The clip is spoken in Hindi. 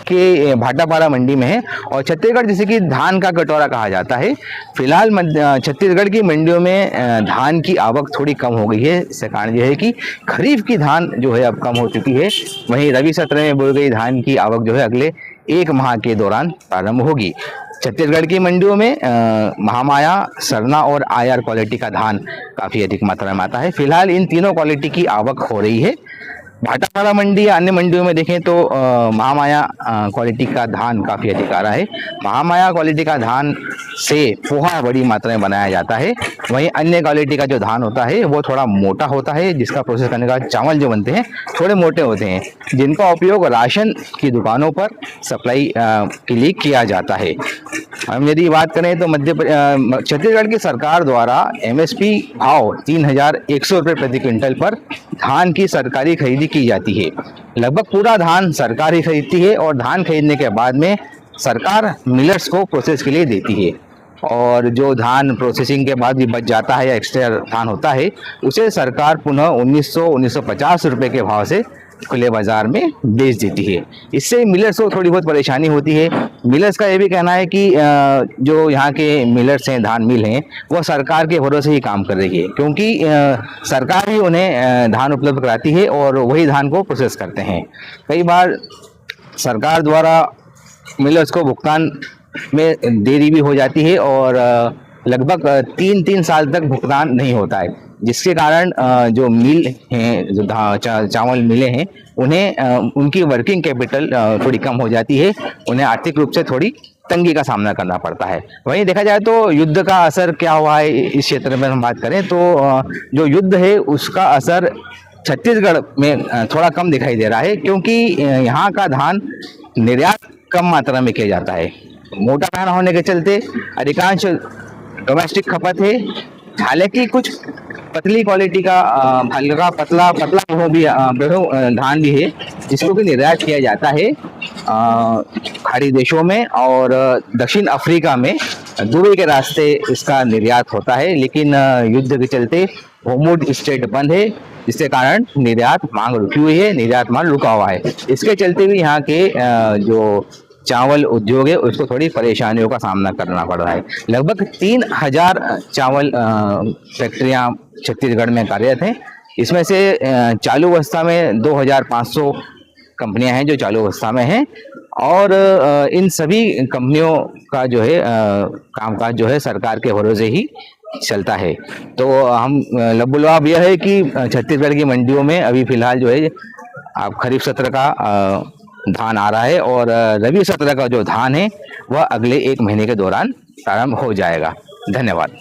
के भाटापारा मंडी में है। और छत्तीसगढ़ जिसे कि धान का कटोरा कहा जाता है, फिलहाल छत्तीसगढ़ की मंडियों में धान की आवक थोड़ी कम हो गई है। इसका कारण यह है कि खरीफ की धान जो है अब कम हो चुकी है। वहीं रबी सत्र में बोई गई धान की आवक जो है अगले 1 माह के दौरान प्रारंभ होगी। छत्तीसगढ़ की मंडियों में महामाया, सरना और आईआर क्वालिटी का धान काफ़ी अधिक मात्रा में आता है। फिलहाल इन तीनों क्वालिटी की आवक हो रही है। भाटापारा मंडी या अन्य मंडियों में देखें तो महामाया क्वालिटी का धान काफ़ी अधिक आ रहा है। महामाया क्वालिटी का धान से पोहा बड़ी मात्रा में बनाया जाता है। वहीं अन्य क्वालिटी का जो धान होता है वो थोड़ा मोटा होता है, जिसका प्रोसेस करने का चावल जो बनते हैं थोड़े मोटे होते हैं, जिनका उपयोग राशन की दुकानों पर सप्लाई के लिए किया जाता है। हम यदि बात करें तो छत्तीसगढ़ की सरकार द्वारा एमएसपी भाव 3,100 रुपये प्रति क्विंटल पर धान की सरकारी खरीदी की जाती है। लगभग पूरा धान सरकार ही खरीदती है और धान खरीदने के बाद में सरकार मिलर्स को प्रोसेस के लिए देती है। और जो धान प्रोसेसिंग के बाद भी बच जाता है या एक्स्ट्रा धान होता है, उसे सरकार पुनः 1950 रुपये के भाव से खुले बाजार में बेच देती है। इससे मिलर्स को थोड़ी बहुत परेशानी होती है। मिलर्स का ये भी कहना है कि जो यहाँ के मिलर्स हैं, धान मिल हैं, वो सरकार के भरोसे ही काम कर रही है, क्योंकि सरकार ही उन्हें धान उपलब्ध कराती है और वही धान को प्रोसेस करते हैं। कई बार सरकार द्वारा मिलर्स को भुगतान में देरी भी हो जाती है और लगभग 3-3 साल तक भुगतान नहीं होता है, जिसके कारण जो मिल हैं, जो चावल मिले हैं, उन्हें उनकी वर्किंग कैपिटल थोड़ी कम हो जाती है। उन्हें आर्थिक रूप से थोड़ी तंगी का सामना करना पड़ता है। वहीं देखा जाए तो युद्ध का असर क्या हुआ है इस क्षेत्र में हम बात करें तो जो युद्ध है उसका असर छत्तीसगढ़ में थोड़ा कम दिखाई दे रहा है, क्योंकि यहाँ का धान निर्यात कम मात्रा में किया जाता है। मोटा धान होने के चलते अधिकांश डोमेस्टिक खपत है। हालांकि कुछ पतली क्वालिटी का हल्का पतला गेहूं धान भी है, जिसको कि निर्यात किया जाता है खाड़ी देशों में और दक्षिण अफ्रीका में दुबई के रास्ते इसका निर्यात होता है। लेकिन युद्ध के चलते होर्मुज स्ट्रेट बंद है, जिसके कारण निर्यात मांग रुकी हुई है, निर्यात माल रुका हुआ है। इसके चलते भी यहाँ के जो चावल उद्योग है उसको थोड़ी परेशानियों का सामना करना पड़ रहा है। लगभग 3,000 चावल फैक्ट्रियां छत्तीसगढ़ में कार्यरत हैं। इसमें से चालू अवस्था में 2,500 कंपनियां हैं जो चालू अवस्था में हैं, और इन सभी कंपनियों का जो है कामकाज जो है सरकार के भरोसे ही चलता है। तो हम लबुलवाब यह है कि छत्तीसगढ़ की मंडियों में अभी फिलहाल जो है आप खरीफ सत्र का धान आ रहा है और रबी सत्र का जो धान है वह अगले 1 महीने के दौरान प्रारंभ हो जाएगा। धन्यवाद।